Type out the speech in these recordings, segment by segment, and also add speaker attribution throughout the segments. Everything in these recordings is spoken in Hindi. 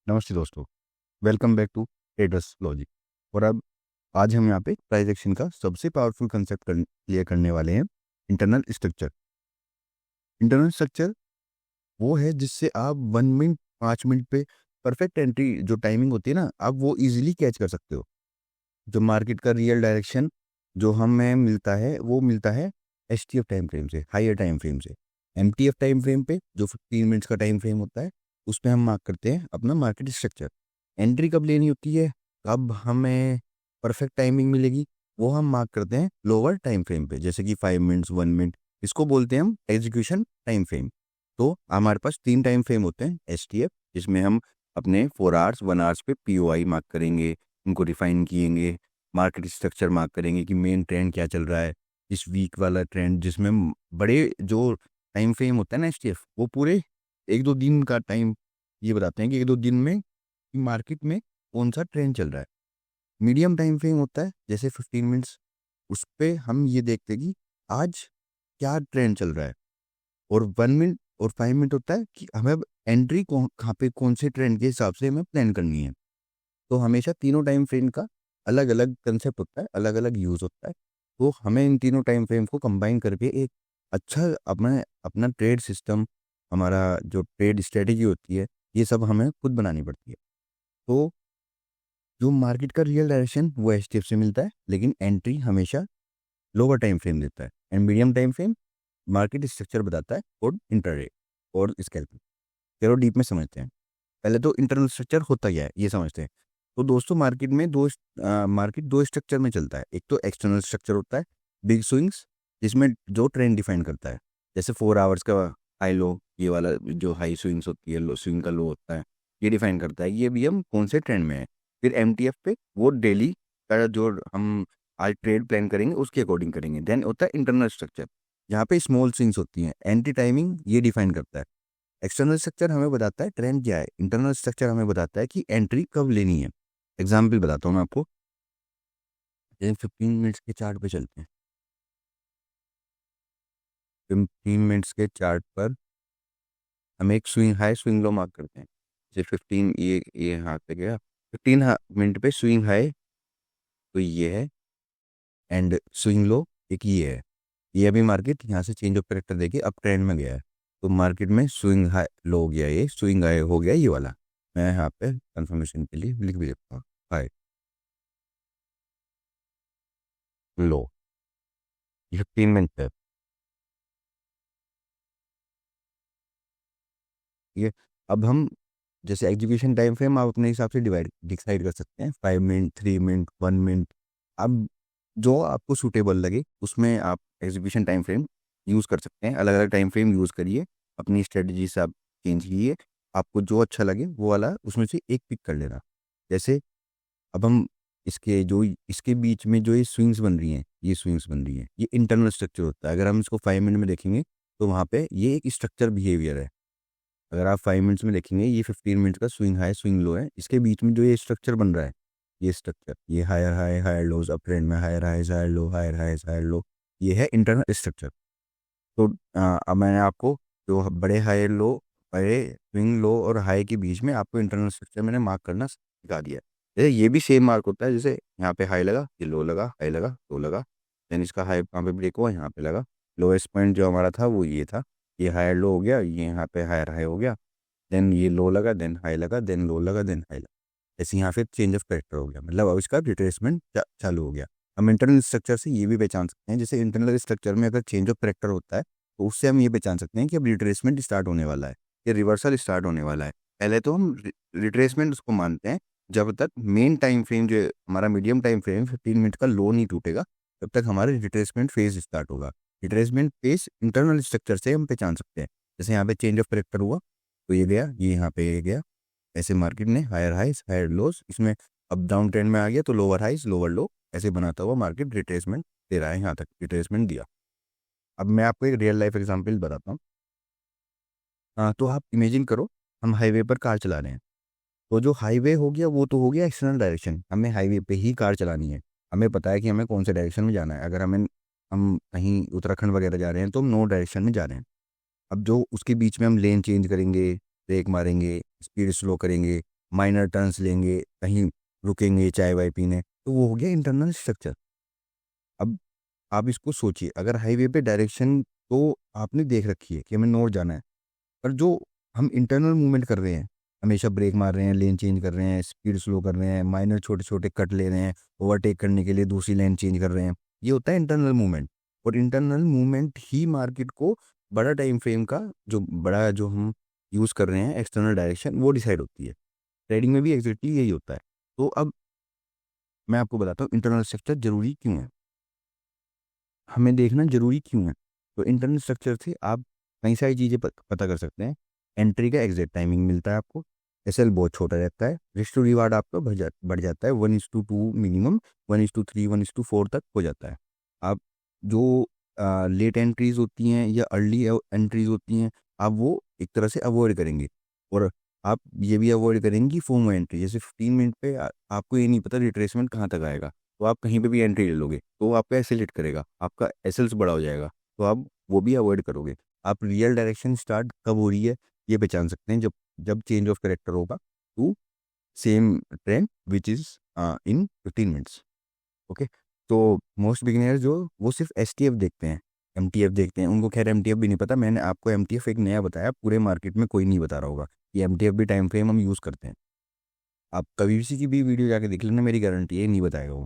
Speaker 1: नमस्ते दोस्तों, welcome back to traders logic. और अब आज हम यहाँ पे प्राइस एक्शन का सबसे पावरफुल कंसेप्ट क्लियर करने वाले हैं, इंटरनल स्ट्रक्चर। इंटरनल स्ट्रक्चर वो है जिससे आप 1 मिनट 5 मिनट पे परफेक्ट एंट्री जो टाइमिंग होती है ना, आप वो इजीली कैच कर सकते हो। जो मार्केट का रियल डायरेक्शन जो हमें मिलता है वो मिलता है एचटीएफ टाइम फ्रेम से, हायर टाइम फ्रेम से। एमटीएफ टाइम फ्रेम पे जो 15 मिनट्स का टाइम फ्रेम होता है उस पर हम मार्क करते हैं अपना मार्केट स्ट्रक्चर। एंट्री कब लेनी होती है, कब हमें परफेक्ट टाइमिंग मिलेगी, वो हम मार्क करते हैं लोअर टाइम फ्रेम पे, जैसे कि 5 मिनट्स 1 मिनट। इसको बोलते हैं हम एग्जीक्यूशन टाइम फ्रेम। तो हमारे पास 3 टाइम फ्रेम होते हैं एचटीएफ, जिसमें हम अपने 4 आवर्स 1 आवर्स पे पीओआई मार्क करेंगे, उनको डिफाइन किएंगे, मार्केट स्ट्रक्चर मार्क करेंगे कि मेन ट्रेंड क्या चल रहा है, इस वीक वाला ट्रेंड, जिसमें बड़े जो टाइम फ्रेम होता है ना एचटीएफ, वो पूरे 1-2 दिन का टाइम ये बताते हैं कि 1-2 दिन में मार्केट में कौन सा ट्रेंड चल रहा है। मीडियम टाइम फ्रेम होता है जैसे 15 मिनट्स, उस पे हम ये देखते हैं कि आज क्या ट्रेंड चल रहा है। और 1 मिनट और 5 मिनट होता है कि हमें अब एंट्री कहाँ पे कौन से ट्रेंड के हिसाब से हमें प्लान करनी है। तो हमेशा तीनों टाइम फ्रेम का अलग अलग कंसेप्ट होता है, अलग अलग यूज़ होता है। तो हमें इन तीनों टाइम फ्रेम को कंबाइन करके एक अच्छा अपना अपना ट्रेड सिस्टम, हमारा जो ट्रेड स्ट्रेटेजी होती है, ये सब हमें खुद बनानी पड़ती है। तो जो मार्केट का रियल डायरेक्शन वो एचटीएफ से मिलता है, लेकिन एंट्री हमेशा लोअर टाइम फ्रेम देता है। And medium time frame market structure बताता है और इंटरडे और स्कैल्पिंग। चलो डीप में समझते हैं। पहले तो इंटरनल स्ट्रक्चर होता क्या है ये समझते हैं। तो दोस्तों मार्केट दो स्ट्रक्चर में चलता है। एक तो एक्सटर्नल स्ट्रक्चर होता है, बिग स्विंग्स, जिसमें जो ट्रेंड डिफाइन करता है, जैसे 4 आवर्स का हाई लो, ये वाला जो हाई स्विंग्स होती है, लो स्विंग का लो होता है, ये डिफाइन करता है ये भी हम कौन से ट्रेंड में है। फिर एमटीएफ पे वो डेली का जो हम आज ट्रेड प्लान करेंगे उसके अकॉर्डिंग करेंगे। देन होता है इंटरनल स्ट्रक्चर, जहाँ पे स्मॉल स्विंग्स होती हैं, एंटी टाइमिंग ये डिफाइन करता है। एक्सटर्नल स्ट्रक्चर हमें बताता है ट्रेंड क्या है, इंटरनल स्ट्रक्चर हमें बताता है कि एंट्री कब लेनी है। एग्जाम्पल बताता हूँ मैं आपको। जैसे 15 मिनट्स के चार्ट पे चलते हैं। 15 मिनट्स के चार्ट पर हम एक swing high swing low mark करते हैं। जैसे 15 ये हाथ पे गया, 15 मिनट पे स्विंग हाई तो ये है, एंड स्विंग लो एक ये है। ये अभी मार्केट यहाँ से चेंज ऑफ कैरेक्टर देके अब ट्रेंड में गया है। तो मार्केट में स्विंग हाई लो हो गया, ये स्विंग हाई हो गया ये वाला। मैं यहाँ पे कंफर्मेशन के लिए लिख भी देता हूँ, हाई लो, ये 15 मिनट है। ठीक है। अब हम जैसे एग्जीक्यूशन टाइम फ्रेम आप अपने हिसाब से डिसाइड कर सकते हैं, 5 मिनट 3 मिनट 1 मिनट। अब जो आपको सूटेबल लगे उसमें आप एग्जीक्यूशन टाइम फ्रेम यूज़ कर सकते हैं। अलग अलग टाइम फ्रेम यूज़ करिए, अपनी स्ट्रेटजी से आप चेंज कीजिए, आपको जो अच्छा लगे वो वाला उसमें से एक पिक कर लेना। जैसे अब हम इसके बीच में जो ये स्विंग्स बन रही हैं, ये स्विंग्स बन रही हैं, ये इंटरनल स्ट्रक्चर होता है। अगर हम इसको 5 मिनट में देखेंगे तो वहाँ पे ये एक स्ट्रक्चर बिहेवियर है। अगर आप 5 मिनट्स में देखेंगे, ये 15 मिनट का स्विंग हाई स्विंग लो है, इसके बीच में जो ये स्ट्रक्चर बन रहा है, ये स्ट्रक्चर, ये higher high higher lows, up trend में higher highs higher low, higher highs higher low, ये है इंटरनल स्ट्रक्चर। तो अब मैंने आपको जो बड़े हाई लो, बड़े स्विंग लो और हाई के बीच में आपको इंटरनल स्ट्रक्चर मैंने मार्क करना सिखा दिया। जैसे ये भी सेम मार्क होता है, जैसे यहाँ पे हाई लगा, ये लो लगा, हाई लगा, लो लगा, देन इसका हाई कहाँ पे ब्रेक हुआ, यहाँ पे लगा। लोएस्ट पॉइंट जो हमारा था वो ये था, ये हायर लो हो गया, ये यहाँ पे हायर हाई हो गया, देन ये लो लगा, देन हाई लगा, देन लो लगा, देन हाई लगा। जैसे यहाँ पे चेंज ऑफ कैरेक्टर हो गया, मतलब अब इसका रिट्रेसमेंट चालू हो गया। हम इंटरनल स्ट्रक्चर से ये भी पहचान सकते हैं, जैसे इंटरनल स्ट्रक्चर में अगर चेंज ऑफ कैरेक्टर होता है तो उससे हम ये पहचान सकते हैं कि अब रिट्रेसमेंट स्टार्ट होने वाला है, या रिवर्सल स्टार्ट होने वाला है। पहले तो हम रिट्रेसमेंट उसको मानते हैं जब तक मेन टाइम फ्रेम जो हमारा मीडियम टाइम फ्रेम 15 मिनट का लो नहीं टूटेगा, तब तक हमारे रिट्रेसमेंट फेज स्टार्ट होगा। रिट्रेसमेंट फेज इंटरनल स्ट्रक्चर से हम पहचान सकते हैं। जैसे यहाँ पे चेंज ऑफ कैरेक्टर हुआ तो ये गया, ये यहाँ पे ये गया, ऐसे मार्केट ने हायर हाइज हायर लोज, इसमें अप डाउन ट्रेंड में आ गया तो लोअर हाइज लोअर लो, ऐसे बनाता हुआ मार्केट रिट्रेसमेंट दे रहा है, यहाँ तक रिट्रेसमेंट दिया। अब मैं आपको एक रियल लाइफ एग्जांपल बताता हूँ। हाँ, तो आप इमेजिन करो हम हाईवे पर कार चला रहे हैं। तो जो हाईवे हो गया वो तो हो गया एक्सटर्नल डायरेक्शन, हमें हाईवे पे ही कार चलानी है। हमें पता है कि हमें कौन से डायरेक्शन में जाना है। अगर हम कहीं उत्तराखंड वगैरह जा रहे हैं तो हम नो डायरेक्शन में जा रहे हैं। अब जो उसके बीच में हम लेन चेंज करेंगे, ब्रेक मारेंगे, स्पीड स्लो करेंगे, माइनर टर्न्स लेंगे, कहीं रुकेंगे चाय वाय पीने, तो वो हो गया इंटरनल स्ट्रक्चर। अब आप इसको सोचिए, अगर हाईवे पे डायरेक्शन तो आपने देख रखी है कि हमें नॉर्थ जाना है, पर जो हम इंटरनल मूवमेंट कर रहे हैं, हमेशा ब्रेक मार रहे हैं, लेन चेंज कर रहे हैं, स्पीड स्लो कर रहे हैं, माइनर छोटे छोटे कट ले रहे हैं, ओवरटेक करने के लिए दूसरी लेन चेंज कर रहे हैं, ये होता है इंटरनल मूवमेंट। और इंटरनल मूवमेंट ही मार्केट को बड़ा टाइम फ्रेम का जो हम यूज़ कर रहे हैं एक्सटर्नल डायरेक्शन, वो डिसाइड होती है। ट्रेडिंग में भी एग्जैक्टली यही होता है। तो अब मैं आपको बताता हूँ इंटरनल स्ट्रक्चर जरूरी क्यों है, हमें देखना जरूरी क्यों है। तो इंटरनल स्ट्रक्चर से आप कई सारी चीज़ें पता कर सकते हैं। एंट्री का एग्जैक्ट टाइमिंग मिलता है आपको, एसएल बहुत छोटा रहता है, रिस्क टू रिवार्ड आपका बढ़ जाता है, 1:2 मिनिमम, 1:3, 1:4 तक हो जाता है। आप जो लेट एंट्रीज होती हैं या अर्ली एंट्रीज होती हैं, आप वो एक तरह से अवॉइड करेंगे। और आप ये भी अवॉइड करेंगे कि फोमो एंट्री, जैसे 15 मिनट पे आपको ये नहीं पता रिट्रेसमेंट कहाँ तक आएगा, तो आप कहीं पे भी एंट्री ले लोगे तो वो आपका एसएल हिट करेगा, आपका एसएल्स बड़ा हो जाएगा, तो आप वो भी अवॉइड करोगे। आप रियल डायरेक्शन स्टार्ट कब हो रही है ये पहचान सकते हैं, जब जब चेंज ऑफ करेक्टर होगा to same trend which is in 15 minutes. Okay. तो मोस्ट बिगिनर्स जो वो सिर्फ एसटीएफ देखते हैं, एमटीएफ देखते हैं, उनको खैर एमटीएफ भी नहीं पता। मैंने आपको एमटीएफ एक नया बताया, पूरे मार्केट में कोई नहीं बता रहा होगा कि एमटीएफ भी टाइम फ्रेम हम यूज़ करते हैं। आप कभी किसी की भी वीडियो जाके देख लेना, मेरी गारंटी है नहीं बताएगा वो,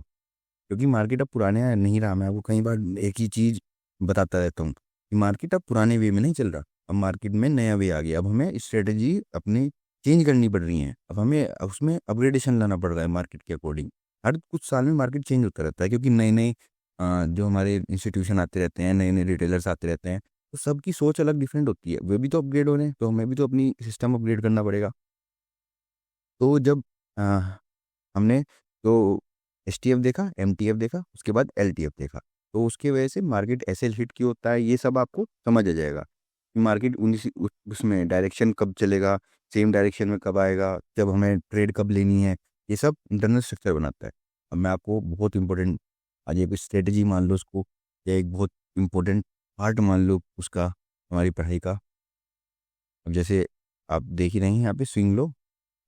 Speaker 1: क्योंकि मार्केट अब पुराने नहीं रहा। मैं आपको कई बार एक ही चीज़ बताता रहता हूँ कि मार्केट अब पुराने वे में नहीं चल रहा, अब मार्केट में नया वे आ गया। अब हमें स्ट्रेटजी अपनी चेंज करनी पड़ रही है, अब हमें उसमें अपग्रेडेशन लाना पड़ रहा है मार्केट के अकॉर्डिंग। हर कुछ साल में मार्केट चेंज होता रहता है, क्योंकि नए नए जो हमारे इंस्टीट्यूशन आते रहते हैं, नए नए रिटेलर्स आते रहते हैं, तो सबकी सोच अलग डिफरेंट होती है। वे भी तो अपग्रेड हो रहे हैं, तो हमें भी तो अपनी सिस्टम अपग्रेड करना पड़ेगा। तो जब अ, हमने तो एसटीएफ देखा, एमटीएफ देखा, उसके बाद एलटीएफ देखा, तो उसकी वजह से मार्केट ऐसे हिट क्यों होता है ये सब आपको समझ आ जाएगा कि मार्केट उसमें डायरेक्शन कब चलेगा, सेम डायरेक्शन में कब आएगा, जब हमें ट्रेड कब लेनी है, ये सब इंटरनल स्ट्रक्चर बनाता है। अब मैं आपको बहुत इंपॉर्टेंट, आज एक स्ट्रेटजी मान लो उसको, या एक बहुत इंपॉर्टेंट पार्ट मान लो उसका, हमारी पढ़ाई का। अब जैसे आप देख ही रहे हैं यहाँ पे swing low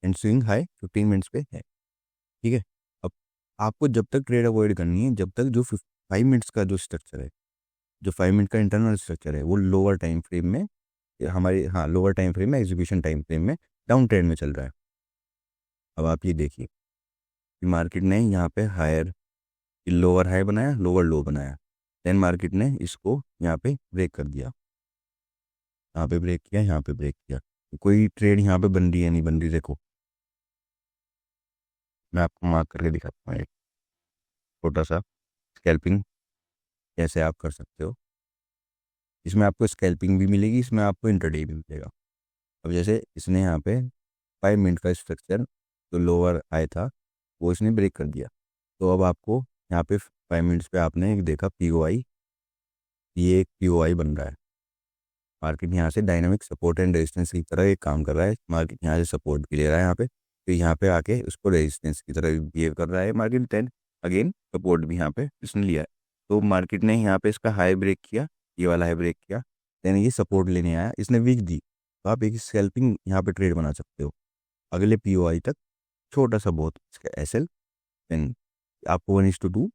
Speaker 1: and swing high 15 minutes पे है, ठीक है। अब आपको जब तक ट्रेड अवॉइड करनी है, जब तक जो 5 मिनट्स का जो स्ट्रक्चर है, जो 5 मिनट का इंटरनल स्ट्रक्चर है, वो लोअर टाइम फ्रेम में, हमारे हाँ लोअर टाइम फ्रेम में, एग्जीक्यूशन टाइम फ्रेम में डाउन ट्रेंड में चल रहा है। अब आप ये देखिए कि मार्केट ने यहाँ पे हायर लोअर हाई बनाया, लोअर लो बनाया, देन मार्केट ने इसको यहाँ पे ब्रेक कर दिया, यहाँ पे ब्रेक किया, यहाँ पे ब्रेक किया। कोई ट्रेड यहाँ पे बन रही है नहीं बन रही, देखो मैं आपको मार्क करके दिखाता हूँ एक छोटा सा स्कैल्पिंग कैसे आप कर सकते हो। इसमें आपको स्कैल्पिंग भी मिलेगी, इसमें आपको इंटरडे भी मिलेगा। अब जैसे इसने यहाँ पे 5 मिनट का स्ट्रक्चर जो लोअर हाई था वो इसने ब्रेक कर दिया, तो अब आपको यहाँ पे 5 मिनट्स पे आपने एक देखा पीओआई, ये एक पीओआई बन रहा है। मार्केट यहाँ से डायनामिक सपोर्ट एंड रेजिस्टेंस की तरह एक काम कर रहा है, मार्केट यहाँ से सपोर्ट भी ले रहा है यहाँ पे, तो यहाँ पे आके उसको रेजिस्टेंस की तरह बिहेव कर रहा है मार्केट, देन अगेन सपोर्ट भी यहाँ पे इसने लिया है। तो मार्केट ने यहाँ पे इसका हाई ब्रेक किया, ये वाला हाई ब्रेक किया, देन ये सपोर्ट लेने आया, इसने वीक दी, तो आप एक स्कैल्पिंग यहाँ पे ट्रेड बना सकते हो अगले पीओआई तक, छोटा सा बहुत इसका एसएल, देन आपको 1:2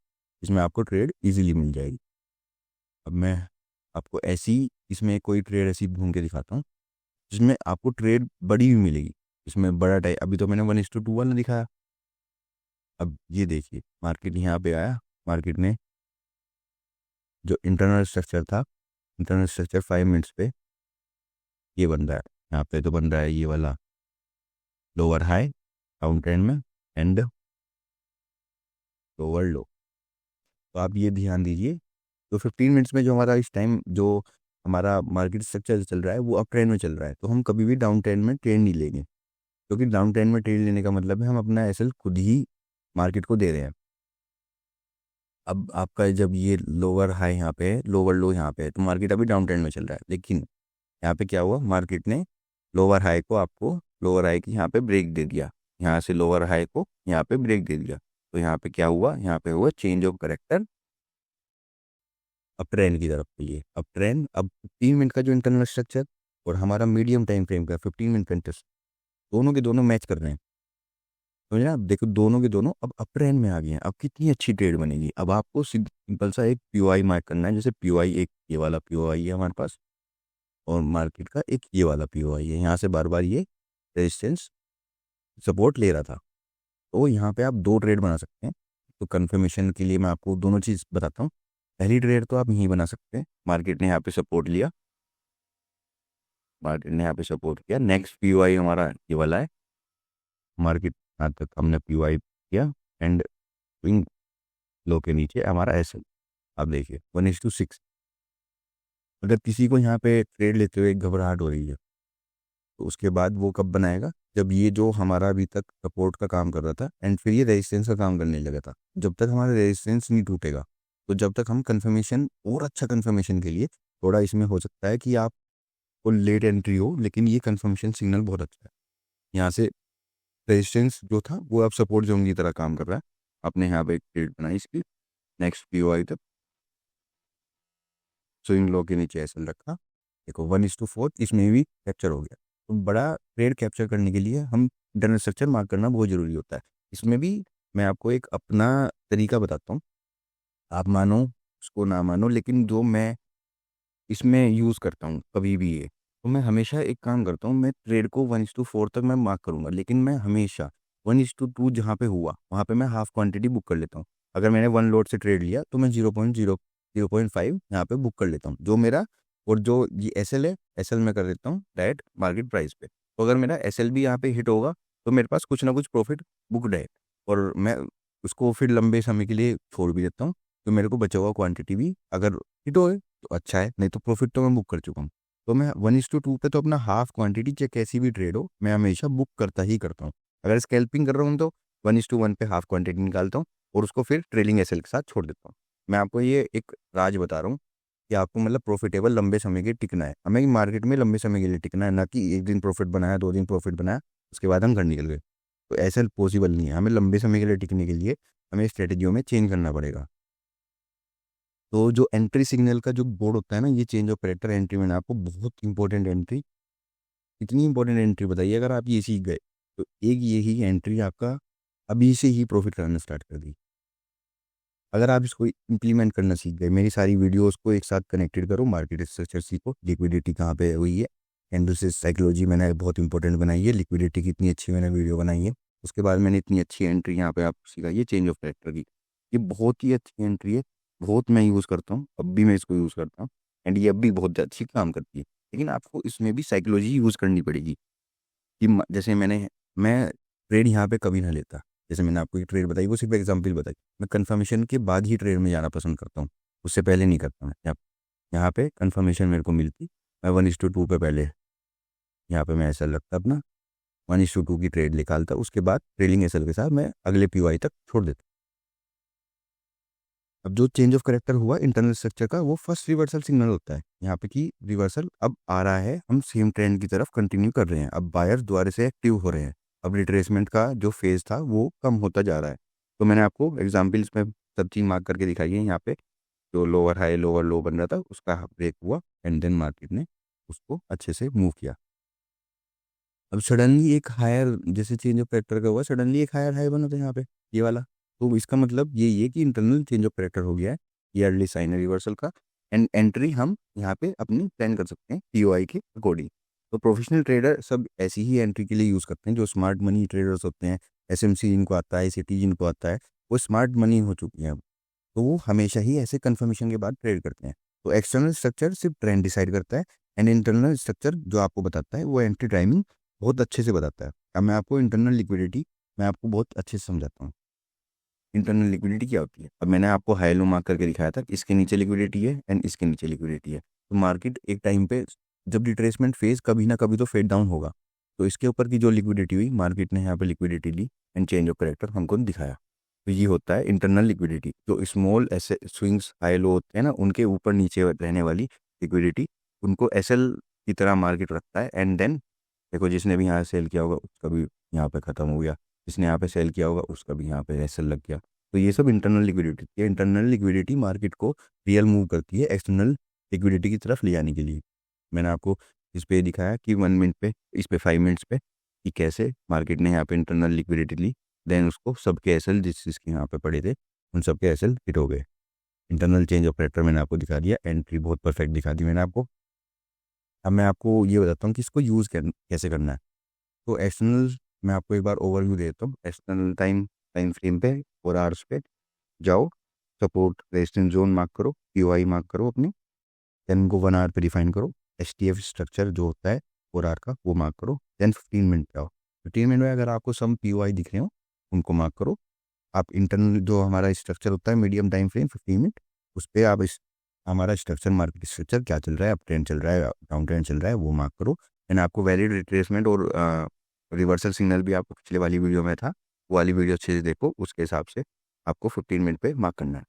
Speaker 1: इसमें आपको ट्रेड इजीली मिल जाएगी। अब मैं आपको ऐसी इसमें कोई ट्रेड ऐसी घूम के दिखाता हूँ जिसमें आपको ट्रेड बड़ी भी मिलेगी, इसमें बड़ा टाइप, अभी तो मैंने 1:2 वाला दिखाया। अब ये देखिए मार्केट यहाँ पे आया, मार्केट ने जो इंटरनल स्ट्रक्चर था, इंटरनल स्ट्रक्चर 5 मिनट्स पे ये बन रहा है, यहाँ पे तो बन रहा है ये वाला लोअर हाई डाउन ट्रेंड में एंड लोअर लो। तो आप ये ध्यान दीजिए, तो 15 मिनट्स में जो हमारा इस टाइम जो हमारा मार्केट स्ट्रक्चर चल रहा है वो अप ट्रेंड में चल रहा है, तो हम कभी भी डाउन ट्रेंड में ट्रेड नहीं लेंगे, क्योंकि डाउन ट्रेंड में ट्रेड लेने का मतलब है हम अपना एसएल खुद ही मार्केट को दे रहे हैं। अब आपका जब ये लोअर हाई यहाँ पे है, लोअर लो यहाँ पे है, तो मार्केट अभी डाउन ट्रेंड में चल रहा है, लेकिन यहाँ पे क्या हुआ, मार्केट ने लोअर हाई को आपको लोअर हाई की यहाँ पे ब्रेक दे दिया, यहाँ से लोअर हाई को यहाँ पे ब्रेक दे दिया, तो यहाँ पे क्या हुआ, यहाँ पे हुआ change of character up trend की तरफ। ये अप ट्रेंड, अब 3 मिनट का जो इंटरनल स्ट्रक्चर और हमारा मीडियम टाइम फ्रेम का 15 मिनट का इंटरेस्ट, दोनों के दोनों मैच कर रहे हैं, समझे? आप देखो दोनों के दोनों अब अप ट्रेंड में आ गए हैं। अब कितनी अच्छी ट्रेड बनेगी। अब आपको सिंपल सा एक पीओआई मार्क करना है। जैसे पीओआई, एक ये वाला पीओआई है हमारे पास, और मार्केट का एक ये वाला पीओआई है। यहाँ से बार बार ये रेजिस्टेंस सपोर्ट ले रहा था। तो यहाँ पे आप दो ट्रेड बना सकते हैं। तो कंफर्मेशन के लिए मैं आपको दोनों चीज़ बताता हूँ। पहली ट्रेड तो आप यहीं बना सकते हैं। मार्केट ने यहाँ पे सपोर्ट लिया, मार्केट ने यहाँ पे सपोर्ट किया। नेक्स्ट पीओआई हमारा ये वाला है। मार्केट यहाँ तक हमने पीओआई किया एंड स्विंग लो के नीचे हमारा एसएल। आप देखिए 1:6। अगर किसी को यहाँ पे ट्रेड लेते हुए घबराहट हो रही है, तो उसके बाद वो कब बनाएगा? जब ये जो हमारा अभी तक सपोर्ट का काम कर रहा था एंड फिर ये रेजिस्टेंस का काम करने लगा था। जब तक हमारा रेजिस्टेंस नहीं टूटेगा, तो जब तक हम कंफर्मेशन और अच्छा कंफर्मेशन के लिए थोड़ा इसमें हो सकता है कि आपको लेट एंट्री हो, लेकिन ये कंफर्मेशन सिग्नल बहुत अच्छा है। यहाँ से रेजिस्टेंस जो था वो अब सपोर्ट जोन की तरह काम कर रहा है। आपने यहाँ पे एक ट्रेड बनाई इसकी, नेक्स्ट पीओआई तक स्विंग लो के नीचे एसएल रखा। देखो 1:4 इसमें भी कैप्चर हो गया। तो बड़ा ट्रेड कैप्चर करने के लिए हम इंटरनल स्ट्रक्चर मार्क करना बहुत ज़रूरी होता है। इसमें भी मैं आपको एक अपना तरीका बताता हूँ। आप मानो उसको ना मानो, लेकिन जो मैं इसमें यूज़ करता हूँ कभी भी ये, तो मैं हमेशा एक काम करता हूँ। मैं ट्रेड को 1:4 तक मैं मार्क करूँगा, लेकिन मैं हमेशा 1:2 जहाँ पे हुआ वहाँ पे मैं हाफ क्वांटिटी बुक कर लेता हूँ। अगर मैंने 1 लॉट से ट्रेड लिया तो मैं 0.5 यहाँ पे बुक कर लेता हूँ, जो मेरा, और जो ये एसएल है, एसएल में कर देता हूँ डायरेक्ट मार्केट प्राइस पे। तो अगर मेरा एसएल भी यहाँ पे हिट होगा तो मेरे पास कुछ ना कुछ प्रॉफिट बुकड है, और मैं उसको फिर लंबे समय के लिए छोड़ भी देता हूँ। तो मेरे को बचा हुआ क्वांटिटी भी अगर हिट हो तो अच्छा है, नहीं तो प्रॉफिट तो मैं बुक कर चुका हूँ। तो मैं 1:2 पे तो अपना हाफ क्वांटिटी चाहे कैसी भी ट्रेड हो, मैं हमेशा बुक करता ही करता हूँ। अगर स्कैल्पिंग कर रहा हूँ तो 1:1 पे हाफ क्वांटिटी निकालता हूँ और उसको फिर ट्रेलिंग एसएल के साथ छोड़ देता हूँ। मैं आपको ये एक राज बता रहा हूँ कि आपको मतलब प्रॉफिटेबल लंबे समय के टिकना है। हमें मार्केट में लंबे समय के लिए टिकना है, ना कि एक दिन प्रॉफिट बनाया, 2 दिन प्रॉफिट बनाया, उसके बाद हम घर निकल गए। तो ऐसा पॉसिबल नहीं है। हमें लंबे समय के लिए टिकने के लिए हमें स्ट्रेटेजियों में चेंज करना पड़ेगा। तो जो एंट्री सिग्नल का जो बोर्ड होता है ना, ये चेंज ऑफ कैरेक्टर एंट्री, मैंने आपको बहुत इंपॉर्टेंट एंट्री, इतनी इंपॉर्टेंट एंट्री बताइए। अगर आप ये सीख गए तो एक यही एंट्री आपका अभी से ही प्रॉफिट कराना स्टार्ट कर दी। अगर आप इसको इम्प्लीमेंट करना सीख गए, मेरी सारी वीडियोस को एक साथ कनेक्टेड करो, मार्केट स्ट्रक्चर सीखो, लिक्विडिटी कहाँ पे हुई है, कैंडलस्टिक साइकोलॉजी मैंने बहुत इंपॉर्टेंट बनाई है, लिक्विडिटी की इतनी अच्छी मैंने वीडियो बनाई है। उसके बाद मैंने इतनी अच्छी एंट्री यहाँ पे आप सिखाई है चेंज ऑफ कैरेक्टर की। ये बहुत ही अच्छी एंट्री है, बहुत मैं यूज़ करता हूँ, अब भी मैं इसको यूज़ करता हूँ, एंड ये अब भी बहुत अच्छी काम करती है। लेकिन आपको इसमें भी साइकोलॉजी यूज़ करनी पड़ेगी कि जैसे मैं ट्रेड यहाँ पे कभी ना लेता। जैसे मैंने आपको एक ट्रेड बताई, वो सिर्फ एग्जांपल बताई। मैं कंफर्मेशन के बाद ही ट्रेड में जाना पसंद करता हूँ, उससे पहले नहीं करता मैं। यहाँ पे कंफर्मेशन मेरे को मिलती, मैं 1:2 पे पहले यहाँ पे मैं एसएल रखता अपना, 1:2 की ट्रेड निकालता, उसके बाद ट्रेलिंग एसएल के साथ मैं अगले पीओआई तक छोड़ देता। अब जो चेंज ऑफ करेक्टर हुआ इंटरनल स्ट्रक्चर का, वो फर्स्ट रिवर्सल सिग्नल होता है यहाँ पे कि रिवर्सल अब आ रहा है, हम सेम ट्रेंड की तरफ कंटिन्यू कर रहे हैं। अब बायर्स दोबारा से एक्टिव हो रहे हैं। अब रिट्रेसमेंट का जो फेज था वो कम होता जा रहा है। तो मैंने आपको एग्जाम्पल्स में सब चीज़ मार्क करके दिखाई है। यहाँ पे जो लोअर हाई लोअर लो बन रहा था उसका ब्रेक हुआ एंड देन मार्केट ने उसको अच्छे से मूव किया। अब सडनली एक हायर, जैसे चेंज ऑफ कैरेक्टर का हुआ, सडनली एक हायर हाई बना था यहाँ पे, ये वाला। तो इसका मतलब यही है कि इंटरनल चेंज ऑफ कैरेक्टर हो गया है। ये अर्ली साइन है रिवर्सल का, एंड एंट्री हम यहाँ पे अपनी प्लान कर सकते हैं पीओआई के अकॉर्डिंग। तो प्रोफेशनल ट्रेडर सब ऐसी ही एंट्री के लिए यूज़ करते हैं। जो स्मार्ट मनी ट्रेडर्स होते हैं, एसएमसी जिनको आता है, सिटी जिनको आता है, वो स्मार्ट मनी हो चुकी है अब। तो वो हमेशा ही ऐसे कंफर्मेशन के बाद ट्रेड करते हैं। तो एक्सटर्नल स्ट्रक्चर सिर्फ ट्रेंड डिसाइड करता है, एंड इंटरनल स्ट्रक्चर जो आपको बताता है वो एंट्री टाइमिंग बहुत अच्छे से बताता है। अब मैं आपको इंटरनल लिक्विडिटी मैं आपको बहुत अच्छे से समझाता हूँ। इंटरनल लिक्विडिटी क्या होती है? अब मैंने आपको हाई लो मार्क करके दिखाया था, इसके नीचे लिक्विडिटी है एंड इसके नीचे लिक्विडिटी है। तो मार्केट एक टाइम पे जब रिट्रेसमेंट फेज कभी ना कभी तो फेड डाउन होगा, तो इसके ऊपर की जो लिक्विडिटी हुई, मार्केट ने यहाँ पे लिक्विडिटी ली एंड चेंज ऑफ कैरेक्टर हमको दिखाया। तो ये होता है इंटरनल लिक्विडिटी। जो स्मॉल ऐसे स्विंग्स हाई लो होते हैं ना, उनके ऊपर नीचे रहने वाली लिक्विडिटी, उनको एसएल की तरह मार्केट रखता है। एंड देन देखो, जिसने भी यहाँ सेल किया होगा उसका भी यहाँ पे ख़त्म हो गया, जिसने यहाँ पे सेल किया होगा उसका भी यहाँ पे एसएल लग गया। तो ये सब इंटरनल लिक्विडिटी है। इंटरनल लिक्विडिटी मार्केट को रियल मूव करती है एक्सटर्नल लिक्विडिटी की तरफ ले जाने के लिए। मैंने आपको इस पे दिखाया कि 1 मिनट पे, इस पे 5 मिनट्स पे, कि कैसे मार्केट ने यहाँ पे इंटरनल लिक्विडिटी ली देन उसको सबके एसएल जिस जिसके यहाँ पे पड़े थे उन सबके एसएल हिट हो गए। इंटरनल चेंज ऑफ कैरेक्टर मैंने आपको दिखा दिया, एंट्री बहुत परफेक्ट दिखा दी मैंने आपको। अब मैं आपको ये बताता हूँ कि इसको यूज़ कैसे करना है। तो एक्सटर्नल मैं आपको एक बार ओवरव्यू देता हूँ। एक्सटर्नल टाइम फ्रेम पे और आवर्स पे जाओ, सपोर्ट रेजिस्टेंस जोन मार्क करो, पीओआई मार्क करो अपनी, देन उनको 1 आवर पे डिफाइन करो। एचटीएफ स्ट्रक्चर जो होता है 4 आवर का वो मार्क करो। देन 15 मिनट पे आओ। 15 मिनट में अगर आपको सम पीओआई दिख रहे हो उनको मार्क करो। आप इंटरनल जो हमारा स्ट्रक्चर होता है मीडियम टाइम फ्रेम 15 मिनट, उस पर आप इस हमारा स्ट्रक्चर मार्केट स्ट्रक्चर क्या चल रहा है, अप ट्रेंड चल रहा है, डाउन ट्रेंड चल रहा है, वो मार्क करो। देन आपको वैलिड रिट्रेसमेंट और रिवर्सल सिग्नल भी आपको पिछले वाली वीडियो में था, वो वाली वीडियो अच्छे से देखो, उसके हिसाब से आपको 15 मिनट पे मार्क करना है।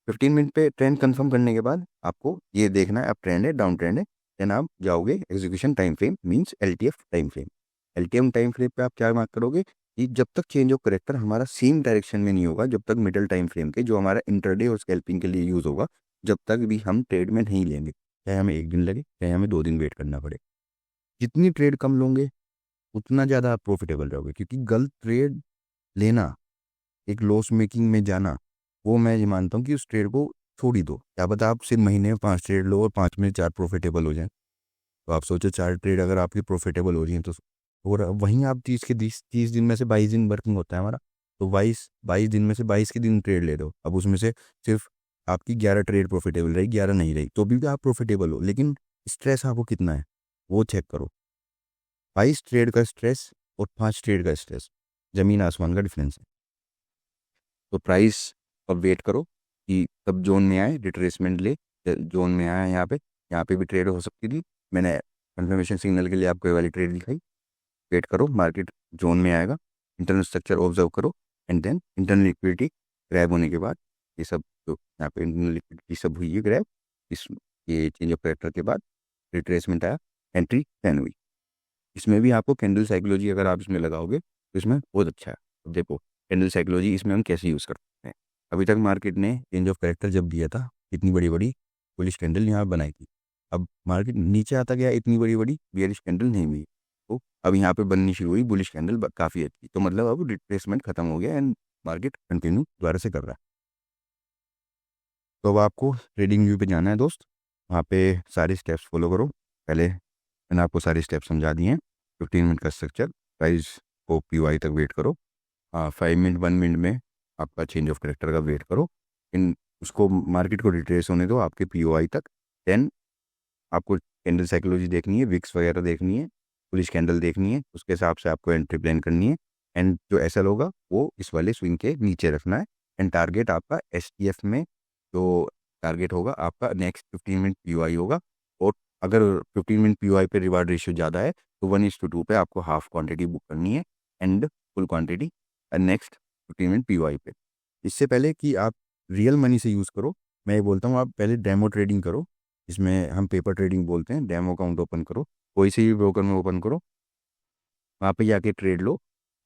Speaker 1: 15 मिनट पे ट्रेंड कंफर्म करने के बाद आपको ये देखना है अप ट्रेंड है डाउन ट्रेंड है। देन आप जाओगे execution time frame means LTF time frame. LTM time frame पे आप क्या मार्क करोगे कि जब तक चेंज ऑफ करेक्टर हमारा सेम डायरेक्शन में नहीं होगा, जब तक मिडल टाइम फ्रेम के जो हमारा इंटरडे और स्कैल्पिंग के लिए यूज़ होगा, जब तक भी हम ट्रेड में नहीं लेंगे, चाहे हमें 1 दिन लगे चाहे हमें 2 दिन वेट करना पड़े। जितनी ट्रेड कम लोगे उतना ज़्यादा आप प्रॉफिटेबल रहोगे, क्योंकि गलत ट्रेड लेना, एक लॉस मेकिंग में जाना, वो मैं ये मानता हूँ कि उस ट्रेड को छोड़ ही दो। क्या पता आप सिर्फ महीने में 5 ट्रेड लो और 5 में 4 प्रॉफिटेबल हो जाए। तो आप सोचो 4 ट्रेड अगर आपकी प्रॉफिटेबल हो रही हैं तो, और वहीं आप 30 दिन में से 22 दिन वर्किंग होता है हमारा, तो 22 दिन में से 22 के दिन ट्रेड ले दो। अब उसमें से सिर्फ आपकी 11 ट्रेड प्रॉफिटेबल रही, 11 नहीं रही, तो भी आप प्रॉफिटेबल हो, लेकिन स्ट्रेस आपको कितना है वो चेक करो। 22 ट्रेड का स्ट्रेस और 5 ट्रेड का स्ट्रेस जमीन आसमान का डिफरेंस है। तो प्राइस अब वेट करो कि कब जोन में आए, रिट्रेसमेंट ले, जोन में आया यहाँ पे भी ट्रेड हो सकती थी। मैंने कंफर्मेशन सिग्नल के लिए आपको ये वाली ट्रेड दिखाई। वेट करो, मार्केट जोन में आएगा, इंटरनल स्ट्रक्चर ऑब्जर्व करो, and then internal liquidity grab होने के बाद ये सब जो यहाँ पे इंटरनल लिक्विडिटी सब हुई है ग्रैब, इस ये चेंज ऑफ कैरेक्टर के बाद रिट्रेसमेंट आया, एंट्री 10 हुई। इसमें भी आपको कैंडल साइकोलॉजी अगर आप इसमें लगाओगे तो इसमें बहुत अच्छा है। अब देखो कैंडल साइकोलॉजी इसमें हम कैसे यूज़ करते हैं। अभी तक मार्केट ने चेंज ऑफ कैरेक्टर जब दिया था इतनी बड़ी बड़ी बुलिश कैंडल यहाँ बनाई थी। अब मार्केट नीचे आता गया, इतनी बड़ी बड़ी बियरिश कैंडल नहीं हुई, तो अब यहाँ पे बननी शुरू हुई बुलिश कैंडल काफ़ी अच्छी। तो मतलब अब रिट्रेसमेंट खत्म हो गया एंड मार्केट कंटिन्यू दोबारा से कर रहा है। तो अब आपको ट्रेडिंग व्यू पे जाना है दोस्त, वहाँ पे सारे स्टेप्स फॉलो करो। पहले मैंने आपको सारे स्टेप्स समझा दिए हैं। 15 मिनट का स्ट्रक्चर, प्राइस को पीओआई तक वेट करो, 5 मिनट 1 मिनट में आपका चेंज ऑफ कैरेक्टर का वेट करो, इन उसको मार्केट को रिट्रेस होने दो आपके पीओआई तक। देन आपको कैंडल साइकोलॉजी देखनी है, विक्स वगैरह देखनी है, पुलिस कैंडल देखनी है, उसके हिसाब से आपको एंट्री प्लान करनी है। एंड जो एसएल होगा वो इस वाले स्विंग के नीचे रखना है। एंड टारगेट आपका एसटीएफ में जो टारगेट होगा आपका नेक्स्ट 15 मिनट पीओआई होगा। और अगर 15 मिनट पीओआई पे रिवार्ड रेशियो ज़्यादा है तो 1:2 पे आपको हाफ क्वांटिटी बुक करनी है and full quantity next 15 minute POI पे। इससे पहले कि आप रियल मनी से यूज़ करो, मैं ये बोलता हूँ आप पहले डेमो ट्रेडिंग करो, इसमें हम पेपर ट्रेडिंग बोलते हैं। डेमो अकाउंट ओपन करो, कोई से भी ब्रोकर में ओपन करो, वहाँ पे जाके ट्रेड लो,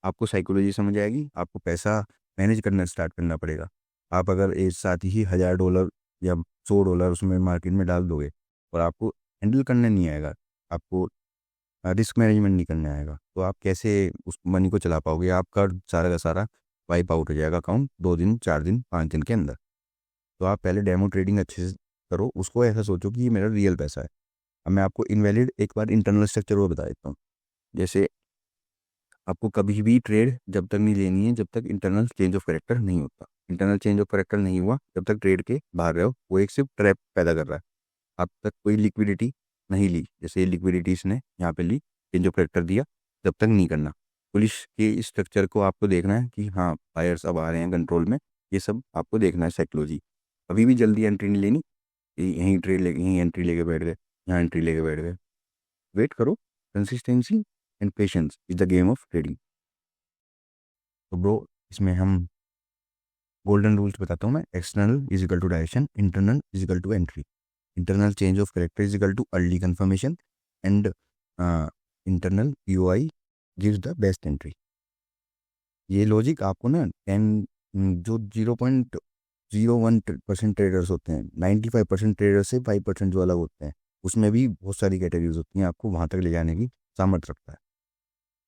Speaker 1: आपको साइकोलॉजी समझ आएगी, आपको पैसा मैनेज करना स्टार्ट करना पड़ेगा। आप अगर एक साथ ही $1000 या $100 उसमें मार्केट में डाल दोगे और आपको हैंडल करने नहीं आएगा, आपको रिस्क मैनेजमेंट नहीं करने आएगा, तो आप कैसे उस मनी को चला पाओगे। आपका सारा का सारा वाइप आउट हो जाएगा अकाउंट 2 दिन 4 दिन 5 दिन के अंदर। तो आप पहले डेमो ट्रेडिंग अच्छे से करो, उसको ऐसा सोचो कि ये मेरा रियल पैसा है। अब मैं आपको इनवैलिड एक बार इंटरनल स्ट्रक्चर वो बता देता हूँ। जैसे आपको कभी भी ट्रेड जब तक नहीं लेनी है जब तक इंटरनल चेंज ऑफ कैरेक्टर नहीं होता। इंटरनल चेंज ऑफ कैरेक्टर नहीं हुआ जब तक ट्रेड के बाहर रहो, वो एक सिर्फ ट्रैप पैदा कर रहा है। अब तक कोई लिक्विडिटी नहीं ली, जैसे लिक्विडिटी इसने यहाँ पे ली, चेंज ऑफ कैरेक्टर दिया, जब तक नहीं करना। पुलिस के स्ट्रक्चर को आपको देखना है कि हाँ बायर्स अब आ रहे हैं कंट्रोल में, ये सब आपको देखना है साइकोलॉजी। अभी भी जल्दी एंट्री नहीं लेनी, यहीं ट्रेड ले यहीं एंट्री लेके बैठ गए, यहाँ एंट्री लेके बैठ गए। वेट करो, consistency and patience is the game of trading. तो ब्रो इसमें हम गोल्डन रूल्स बताता हूँ मैं। External is equal to direction, internal is equal to entry, internal change of character is equal to early confirmation, and internal POI gives the best entry. ये लॉजिक आपको ना 10 जो 0.01% ट्रेडर्स होते हैं, 95% ट्रेडर्स से 5% जो अलग होते हैं, उसमें भी बहुत सारी कैटेगरीज होती हैं, आपको वहाँ तक ले जाने की सामर्थ्य रखता है।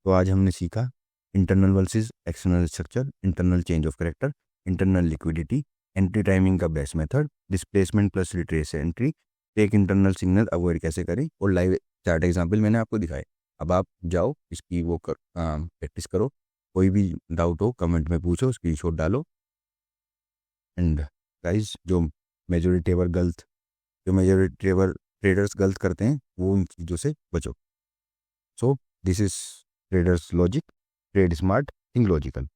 Speaker 1: तो आज हमने सीखा internal versus external structure, internal change of character, internal liquidity, entry timing का best method, displacement plus retrace entry, take internal signal avoid कैसे करें, और लाइव चार्ट एग्जाम्पल मैंने आपको दिखाए। अब आप जाओ इसकी वो प्रैक्टिस करो। कोई भी डाउट हो कमेंट में पूछो, स्क्रीनशॉट डालो। एंड गाइस, जो मेजॉरिटी ट्रेडर्स गलत करते हैं वो उन चीज़ों से बचो। So this is traders logic, trade smart, think logical.